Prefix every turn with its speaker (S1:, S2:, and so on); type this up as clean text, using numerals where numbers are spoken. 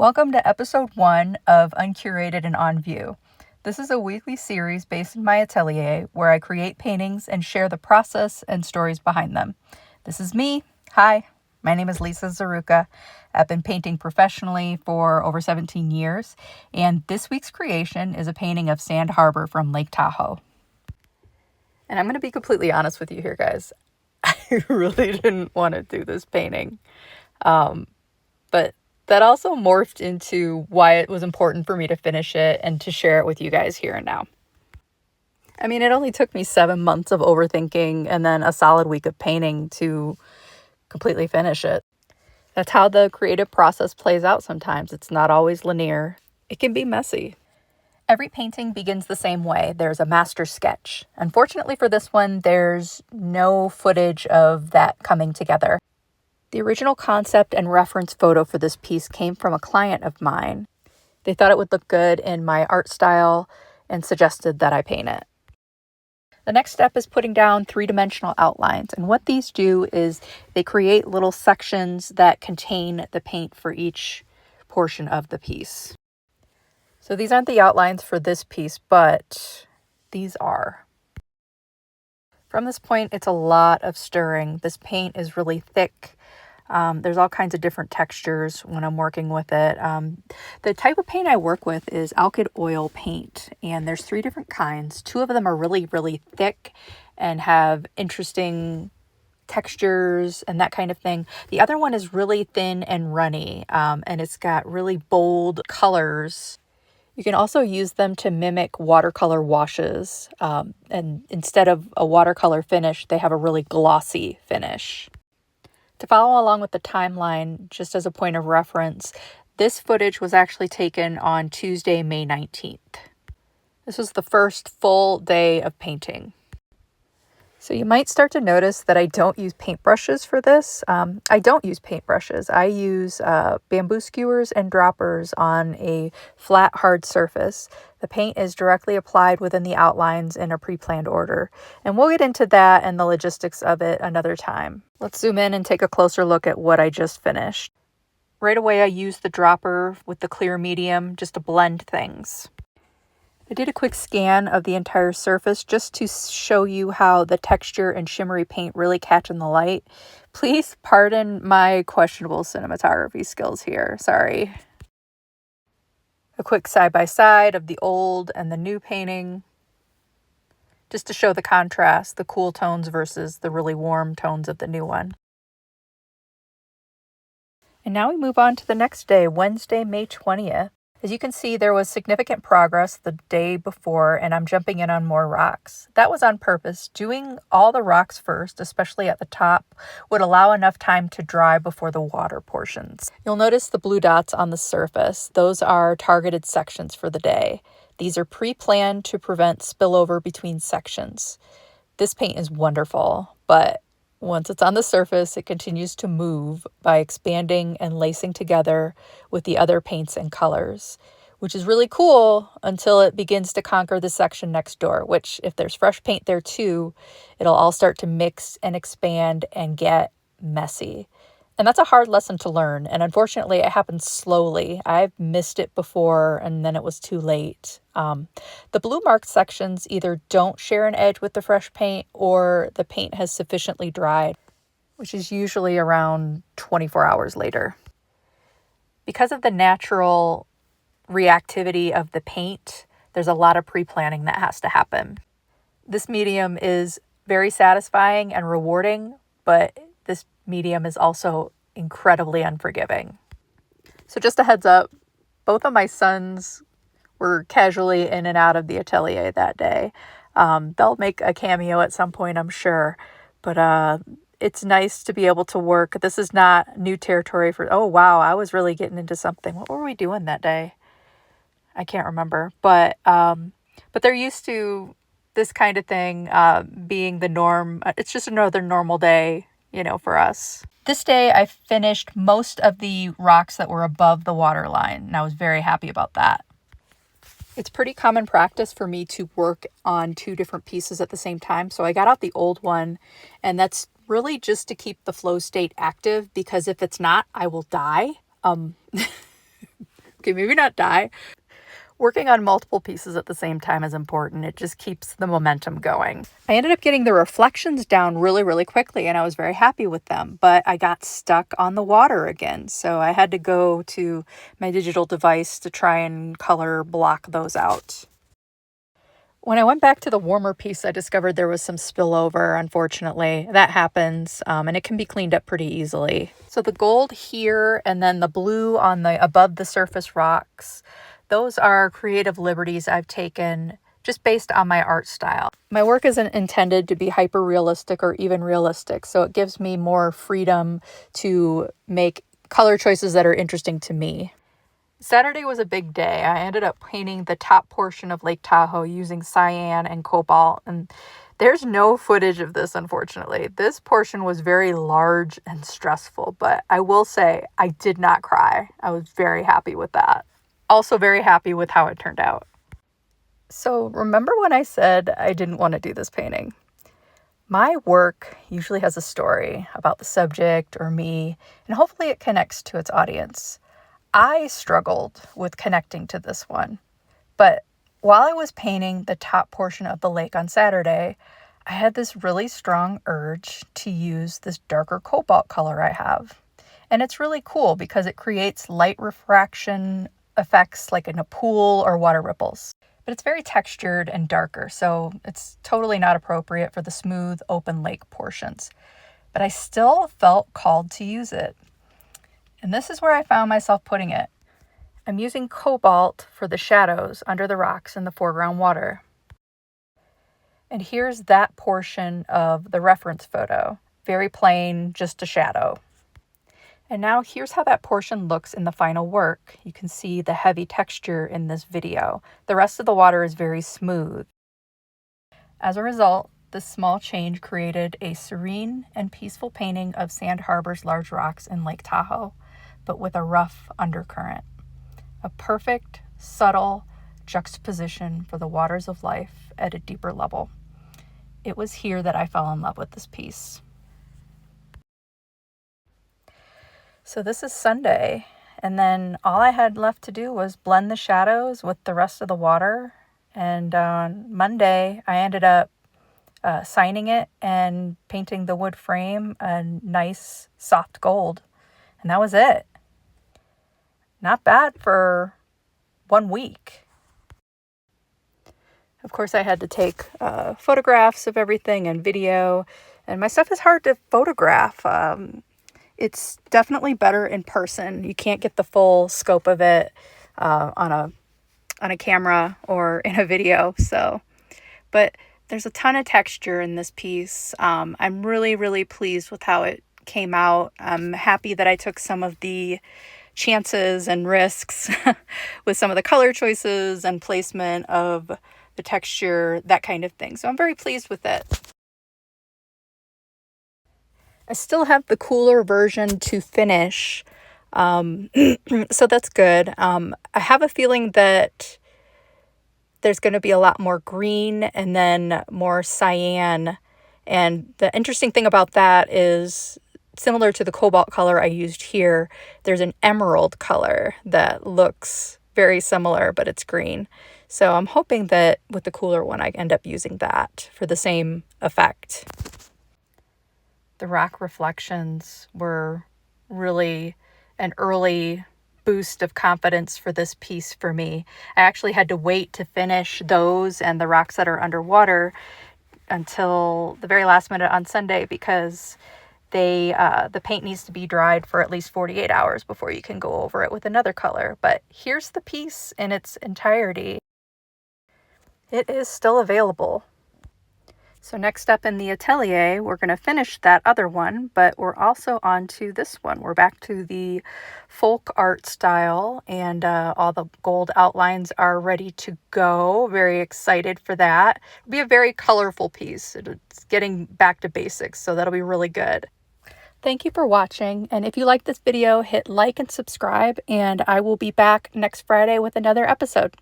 S1: Welcome to episode 1 of Uncurated and On View. This is a weekly series based in my atelier where I create paintings and share the process and stories behind them. This is me. Hi, my name is Lisa Zaruka. I've been painting professionally for over 17 years, and this week's creation is a painting of Sand Harbor from Lake Tahoe. And I'm going to be completely honest with you here, guys. I really didn't want to do this painting, but that also morphed into why it was important for me to finish it and to share it with you guys here and now. I mean, it only took me 7 months of overthinking and then a solid week of painting to completely finish it. That's how the creative process plays out sometimes. It's not always linear. It can be messy. Every painting begins the same way. There's a master sketch. Unfortunately for this one, there's no footage of that coming together. The original concept and reference photo for this piece came from a client of mine. They thought it would look good in my art style and suggested that I paint it. The next step is putting down 3-dimensional outlines. And what these do is they create little sections that contain the paint for each portion of the piece. So these aren't the outlines for this piece, but these are. From this point, it's a lot of stirring. This paint is really thick. There's all kinds of different textures when I'm working with it. The type of paint I work with is alkyd oil paint, and there's 3 different kinds. 2 of them are really, really thick and have interesting textures and that kind of thing. The other one is really thin and runny, and it's got really bold colors. You can also use them to mimic watercolor washes, and instead of a watercolor finish, they have a really glossy finish. To follow along with the timeline, just as a point of reference, this footage was actually taken on Tuesday, May 19th. This was the first full day of painting. So you might start to notice that I don't use paintbrushes for this. I don't use paintbrushes. I use bamboo skewers and droppers on a flat, hard surface. The paint is directly applied within the outlines in a pre-planned order. And we'll get into that and the logistics of it another time. Let's zoom in and take a closer look at what I just finished. Right away, I used the dropper with the clear medium just to blend things. I did a quick scan of the entire surface just to show you how the texture and shimmery paint really catch in the light. Please pardon my questionable cinematography skills here. Sorry. A quick side-by-side of the old and the new painting, just to show the contrast, the cool tones versus the really warm tones of the new one. And now we move on to the next day, Wednesday, May 20th. As you can see, there was significant progress the day before, and I'm jumping in on more rocks. That was on purpose. Doing all the rocks first, especially at the top, would allow enough time to dry before the water portions. You'll notice the blue dots on the surface. Those are targeted sections for the day. These are pre-planned to prevent spillover between sections. This paint is wonderful, but once it's on the surface, it continues to move by expanding and lacing together with the other paints and colors, which is really cool until it begins to conquer the section next door, which if there's fresh paint there too, it'll all start to mix and expand and get messy. And that's a hard lesson to learn. And unfortunately, it happens slowly. I've missed it before and then it was too late. The blue marked sections either don't share an edge with the fresh paint or the paint has sufficiently dried, which is usually around 24 hours later. Because of the natural reactivity of the paint, there's a lot of pre-planning that has to happen. This medium is very satisfying and rewarding, but this medium is also incredibly unforgiving. So just a heads up, both of my sons were casually in and out of the atelier that day. They'll make a cameo at some point, I'm sure, but it's nice to be able to work. This is not new territory for, oh wow, I was really getting into something. What were we doing that day? I can't remember, but they're used to this kind of thing being the norm. It's just another normal day, for us. This day, I finished most of the rocks that were above the water line, and I was very happy about that. It's pretty common practice for me to work on 2 different pieces at the same time, so I got out the old one, and that's really just to keep the flow state active, because if it's not, I will die. Okay, maybe not die. Working on multiple pieces at the same time is important. It just keeps the momentum going. I ended up getting the reflections down really, really quickly, and I was very happy with them, but I got stuck on the water again. So I had to go to my digital device to try and color block those out. When I went back to the warmer piece, I discovered there was some spillover, unfortunately. That happens, and it can be cleaned up pretty easily. So the gold here and then the blue on the above the surface rocks, those are creative liberties I've taken just based on my art style. My work isn't intended to be hyper-realistic or even realistic, so it gives me more freedom to make color choices that are interesting to me. Saturday was a big day. I ended up painting the top portion of Lake Tahoe using cyan and cobalt, and there's no footage of this, unfortunately. This portion was very large and stressful, but I will say I did not cry. I was very happy with that. Also very happy with how it turned out. So remember when I said I didn't want to do this painting? My work usually has a story about the subject or me, and hopefully it connects to its audience. I struggled with connecting to this one, but while I was painting the top portion of the lake on Saturday, I had this really strong urge to use this darker cobalt color I have. And it's really cool because it creates light refraction effects like in a pool or water ripples. But it's very textured and darker, so it's totally not appropriate for the smooth, open lake portions. But I still felt called to use it. And this is where I found myself putting it. I'm using cobalt for the shadows under the rocks in the foreground water. And here's that portion of the reference photo. Very plain, just a shadow. And now here's how that portion looks in the final work. You can see the heavy texture in this video. The rest of the water is very smooth. As a result, this small change created a serene and peaceful painting of Sand Harbor's large rocks in Lake Tahoe, but with a rough undercurrent. A perfect, subtle juxtaposition for the waters of life at a deeper level. It was here that I fell in love with this piece. So this is Sunday, and then all I had left to do was blend the shadows with the rest of the water. And on Monday, I ended up signing it and painting the wood frame a nice soft gold. And that was it. Not bad for 1 week. Of course, I had to take photographs of everything and video, and my stuff is hard to photograph. It's definitely better in person. You can't get the full scope of it on a camera or in a video. But there's a ton of texture in this piece. I'm really, really pleased with how it came out. I'm happy that I took some of the chances and risks with some of the color choices and placement of the texture, that kind of thing. So I'm very pleased with it. I still have the cooler version to finish, so that's good. I have a feeling that there's going to be a lot more green and then more cyan. And the interesting thing about that is, similar to the cobalt color I used here, there's an emerald color that looks very similar, but it's green. So I'm hoping that with the cooler one, I end up using that for the same effect. The rock reflections were really an early boost of confidence for this piece for me. I actually had to wait to finish those and the rocks that are underwater until the very last minute on Sunday because the paint needs to be dried for at least 48 hours before you can go over it with another color. But here's the piece in its entirety. It is still available. So next up in the atelier, we're going to finish that other one, but we're also on to this one. We're back to the folk art style, and all the gold outlines are ready to go. Very excited for that. It'll be a very colorful piece. It's getting back to basics, so that'll be really good. Thank you for watching, and if you like this video, hit like and subscribe, and I will be back next Friday with another episode.